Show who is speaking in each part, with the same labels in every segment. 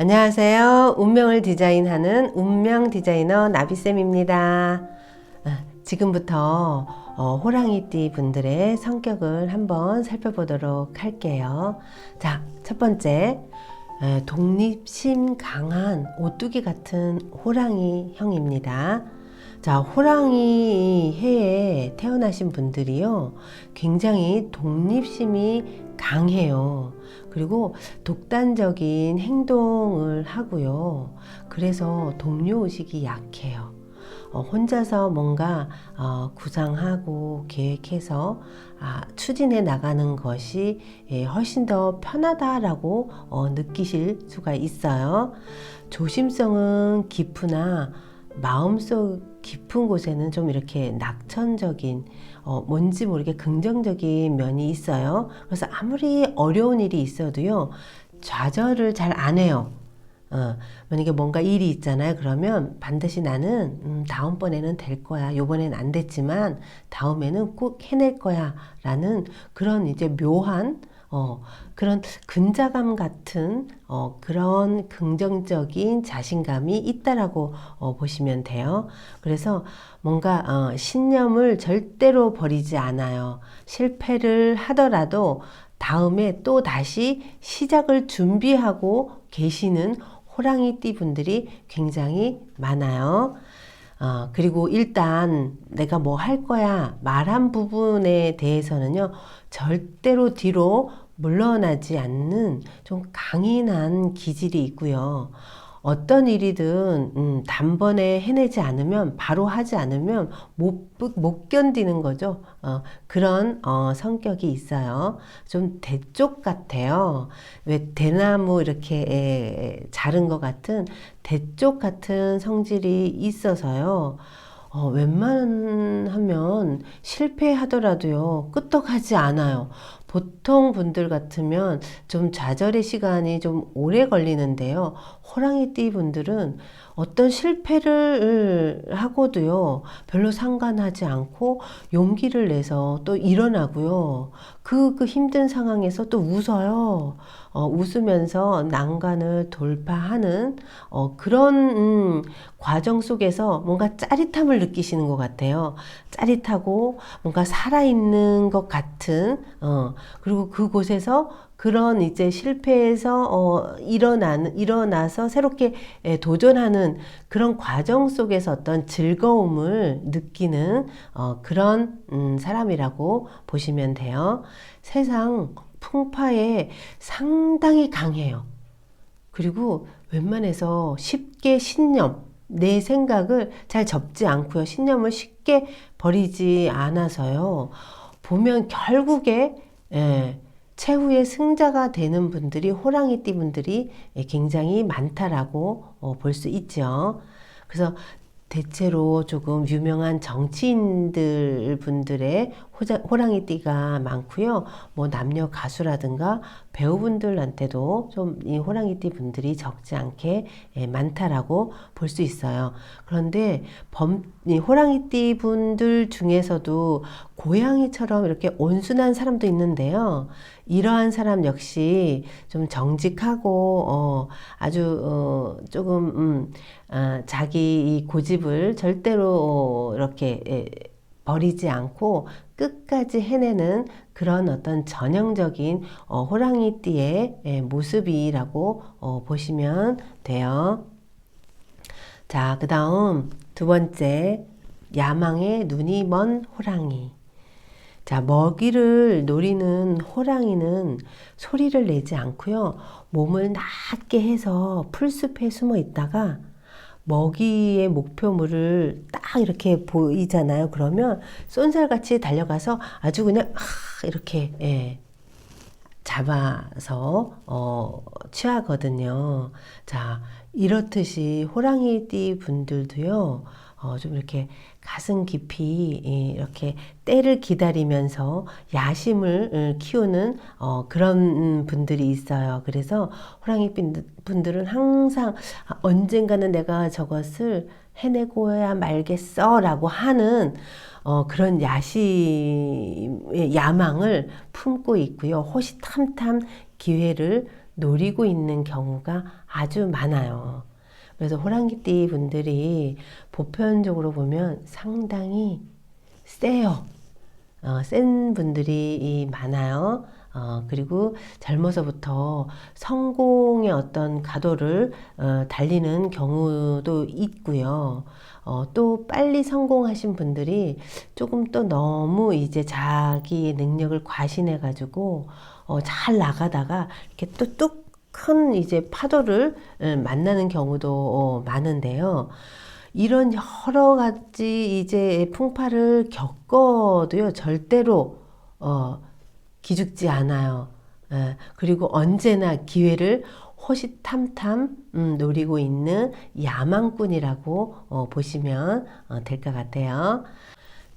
Speaker 1: 안녕하세요. 운명을 디자인하는 운명 디자이너 나비쌤입니다. 지금부터 호랑이띠 분들의 성격을 한번 살펴보도록 할게요. 자, 첫 번째, 독립심 강한 오뚜기 같은 호랑이형입니다. 자, 호랑이 해에 태어나신 분들이요, 굉장히 독립심이 강해요. 그리고 독단적인 행동을 하고요. 그래서 동료의식이 약해요. 혼자서 뭔가 구상하고 계획해서 추진해 나가는 것이 훨씬 더 편하다라고 느끼실 수가 있어요. 조심성은 깊으나 마음속 깊은 곳에는 좀 이렇게 낙천적인 뭔지 모르게 긍정적인 면이 있어요. 그래서 아무리 어려운 일이 있어도요, 좌절을 잘 안 해요. 만약에 뭔가 일이 있잖아요. 그러면 반드시 나는 다음번에는 될 거야. 요번엔 안 됐지만 다음에는 꼭 해낼 거야. 라는 그런 이제 묘한 그런 근자감 같은 그런 긍정적인 자신감이 있다라고 보시면 돼요. 그래서 뭔가 신념을 절대로 버리지 않아요. 실패를 하더라도 다음에 또 다시 시작을 준비하고 계시는 호랑이띠 분들이 굉장히 많아요. 그리고 일단 내가 뭐 할 거야 말한 부분에 대해서는요, 절대로 뒤로 물러나지 않는 좀 강인한 기질이 있고요. 어떤 일이든 단번에 해내지 않으면, 바로 하지 않으면 못 견디는 거죠. 그런 성격이 있어요. 좀 대쪽 같아요. 왜 대나무 이렇게 자른 것 같은 대쪽 같은 성질이 있어서요. 웬만하면 실패하더라도요, 끄떡하지 않아요. 보통 분들 같으면 좀 좌절의 시간이 좀 오래 걸리는데요. 호랑이띠 분들은 어떤 실패를 하고도요, 별로 상관하지 않고 용기를 내서 또 일어나고요. 그 힘든 상황에서 또 웃어요. 웃으면서 난관을 돌파하는 그런 과정 속에서 뭔가 짜릿함을 느끼시는 것 같아요. 짜릿하고 뭔가 살아있는 것 같은, 그리고 그곳에서 그런 이제 실패에서 일어나서 새롭게 도전하는 그런 과정 속에서 어떤 즐거움을 느끼는 그런 사람이라고 보시면 돼요. 세상 풍파에 상당히 강해요. 그리고 웬만해서 쉽게 내 생각을 잘 접지 않고요. 신념을 쉽게 버리지 않아서요. 보면 결국에 최후의 승자가 되는 분들이, 호랑이띠 분들이 굉장히 많다라고 볼 수 있죠. 그래서 대체로 조금 유명한 정치인들 분들의 호랑이띠가 많고요. 뭐 남녀 가수라든가 배우분들한테도 좀 이 호랑이띠 분들이 적지 않게 많다라고 볼 수 있어요. 그런데 이 호랑이띠 분들 중에서도 고양이처럼 이렇게 온순한 사람도 있는데요. 이러한 사람 역시 좀 정직하고 아주 조금 자기 이 고집을 절대로 이렇게 버리지 않고 끝까지 해내는 그런 어떤 전형적인 호랑이띠의 모습이라고 보시면 돼요. 자, 그 다음 두 번째, 야망의 눈이 먼 호랑이. 자, 먹이를 노리는 호랑이는 소리를 내지 않고요. 몸을 낮게 해서 풀숲에 숨어 있다가 먹이의 목표물을 딱 이렇게 보이잖아요. 그러면 쏜살같이 달려가서 아주 그냥 이렇게 잡아서 취하거든요. 자, 이렇듯이 호랑이띠 분들도요, 좀 이렇게 가슴 깊이 이렇게 때를 기다리면서 야심을 키우는 그런 분들이 있어요. 그래서 호랑이 분들은 항상 언젠가는 내가 저것을 해내고야 말겠어 라고 하는 그런 야망을 품고 있고요. 호시탐탐 기회를 노리고 있는 경우가 아주 많아요. 그래서 호랑이띠 분들이 보편적으로 보면 상당히 세요. 센 분들이 많아요. 그리고 젊어서부터 성공의 어떤 가도를 달리는 경우도 있고요. 또 빨리 성공하신 분들이 조금 또 너무 이제 자기의 능력을 과신해가지고 잘 나가다가 이렇게 또 뚝 큰 이제 파도를 만나는 경우도 많은데요. 이런 여러 가지 이제 풍파를 겪어도요, 절대로 기죽지 않아요. 그리고 언제나 기회를 호시탐탐 노리고 있는 야망꾼이라고 보시면 될 것 같아요.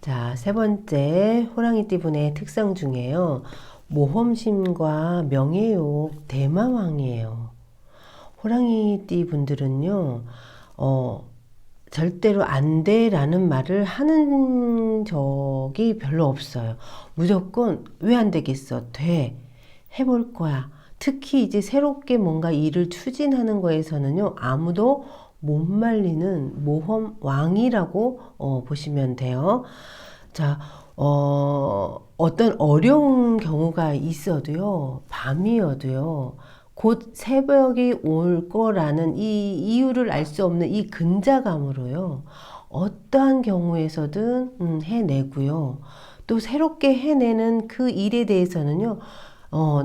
Speaker 1: 자, 세 번째 호랑이띠 분의 특성 중에요. 모험심과 명예욕 대마왕이에요. 호랑이띠 분들은요, 절대로 안 돼라는 말을 하는 적이 별로 없어요. 무조건 왜 안 되겠어? 돼. 해볼 거야. 특히 이제 새롭게 뭔가 일을 추진하는 거에서는요, 아무도 못 말리는 모험 왕이라고 보시면 돼요. 자, 어떤 어려운 경우가 있어도요, 밤이어도요, 곧 새벽이 올 거라는 이 이유를 알 수 없는 이 근자감으로요, 어떠한 경우에서든 해내고요. 또 새롭게 해내는 그 일에 대해서는요,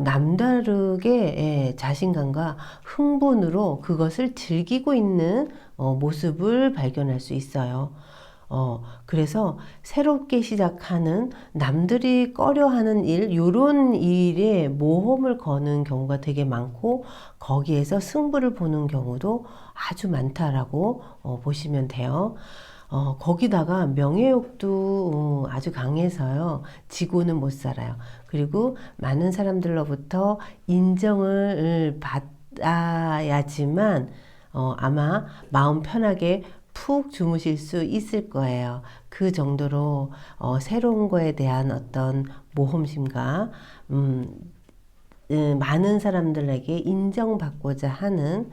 Speaker 1: 남다르게 자신감과 흥분으로 그것을 즐기고 있는 모습을 발견할 수 있어요. 그래서 새롭게 시작하는 남들이 꺼려하는 일, 요런 일에 모험을 거는 경우가 되게 많고 거기에서 승부를 보는 경우도 아주 많다라고 보시면 돼요. 거기다가 명예욕도 아주 강해서요. 지고는 못 살아요. 그리고 많은 사람들로부터 인정을 받아야지만 아마 마음 편하게 푹 주무실 수 있을 거예요. 그 정도로 새로운 거에 대한 어떤 모험심과 많은 사람들에게 인정받고자 하는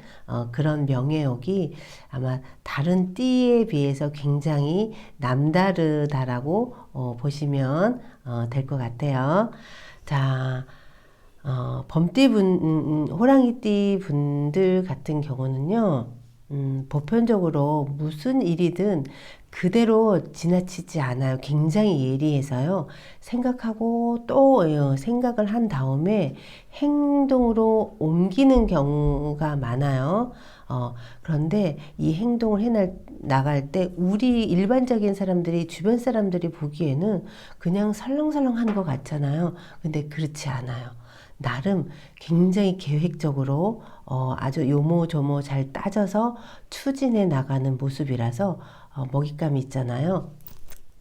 Speaker 1: 그런 명예욕이 아마 다른 띠에 비해서 굉장히 남다르다라고 보시면 될 것 같아요. 자, 범띠 호랑이띠 분들 같은 경우는요, 보편적으로 무슨 일이든 그대로 지나치지 않아요. 굉장히 예리해서요. 생각하고 또 생각을 한 다음에 행동으로 옮기는 경우가 많아요. 그런데 이 행동을 나갈 때 우리 일반적인 사람들이 주변 사람들이 보기에는 그냥 설렁설렁 하는 것 같잖아요. 근데 그렇지 않아요. 나름 굉장히 계획적으로 아주 요모조모 잘 따져서 추진해 나가는 모습이라서 먹잇감이 있잖아요.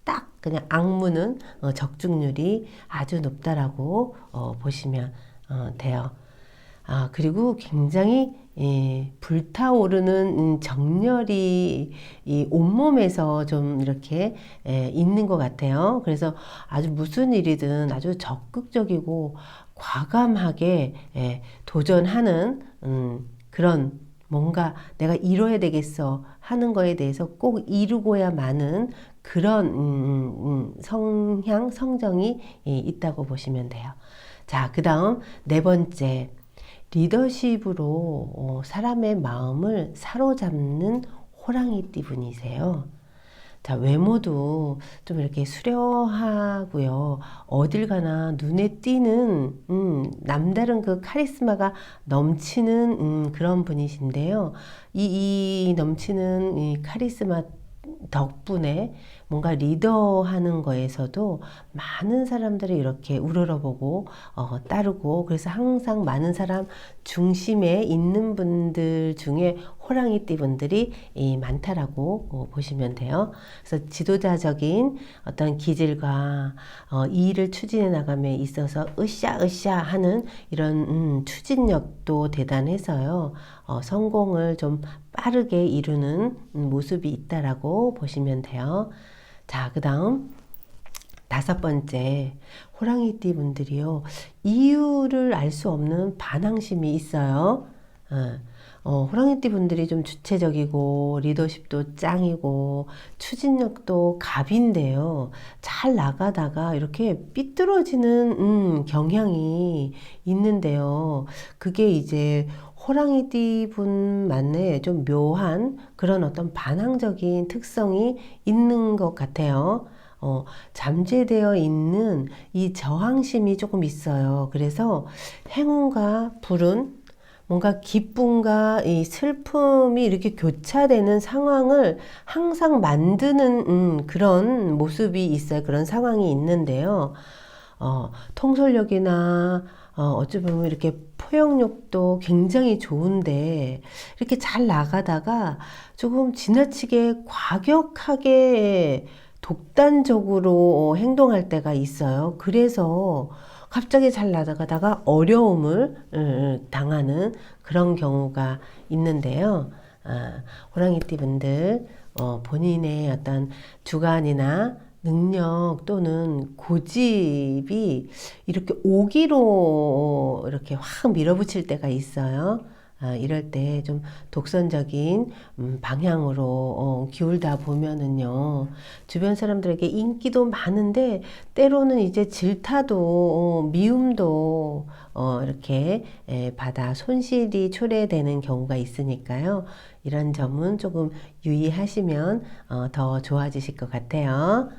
Speaker 1: 딱 그냥 악무는 적중률이 아주 높다라고 보시면 돼요. 그리고 굉장히 불타오르는 정열이 이 온몸에서 좀 이렇게 있는 것 같아요. 그래서 아주 무슨 일이든 아주 적극적이고 과감하게 도전하는 그런 뭔가 내가 이뤄야 되겠어 하는 거에 대해서 꼭 이루고야마는 그런 성향, 성정이 있다고 보시면 돼요. 자, 그 다음 네 번째. 리더십으로 사람의 마음을 사로잡는 호랑이띠 분이세요. 자, 외모도 좀 이렇게 수려하고요. 어딜 가나 눈에 띄는 남다른 그 카리스마가 넘치는 그런 분이신데요. 이 넘치는 이 카리스마 덕분에 뭔가 리더하는 거에서도 많은 사람들이 이렇게 우러러보고 따르고 그래서 항상 많은 사람 중심에 있는 분들 중에 호랑이띠 분들이 많다라고 보시면 돼요. 그래서 지도자적인 어떤 기질과 이 일을 추진해 나감에 있어서 으쌰으쌰 하는 이런 추진력도 대단해서요. 성공을 좀 빠르게 이루는 모습이 있다라고 보시면 돼요. 자, 그 다음 다섯 번째, 호랑이띠 분들이요, 이유를 알 수 없는 반항심이 있어요. 호랑이띠 분들이 좀 주체적이고 리더십도 짱이고 추진력도 갑인데요. 잘 나가다가 이렇게 삐뚤어지는 경향이 있는데요. 그게 이제 호랑이띠 분만의 좀 묘한 그런 어떤 반항적인 특성이 있는 것 같아요. 잠재되어 있는 이 저항심이 조금 있어요. 그래서 행운과 불운, 뭔가 기쁨과 이 슬픔이 이렇게 교차되는 상황을 항상 만드는 그런 모습이 있어요. 그런 상황이 있는데요. 통솔력이나 어찌 보면 이렇게 포용력도 굉장히 좋은데 이렇게 잘 나가다가 조금 지나치게 과격하게 독단적으로 행동할 때가 있어요. 그래서 갑자기 잘 나가다가 어려움을 당하는 그런 경우가 있는데요. 호랑이띠 분들 본인의 어떤 주관이나 능력 또는 고집이 이렇게 오기로 이렇게 확 밀어붙일 때가 있어요. 이럴 때 좀 독선적인 방향으로 기울다 보면은요, 주변 사람들에게 인기도 많은데 때로는 이제 질타도 미움도 이렇게 받아 손실이 초래되는 경우가 있으니까요. 이런 점은 조금 유의하시면 더 좋아지실 것 같아요.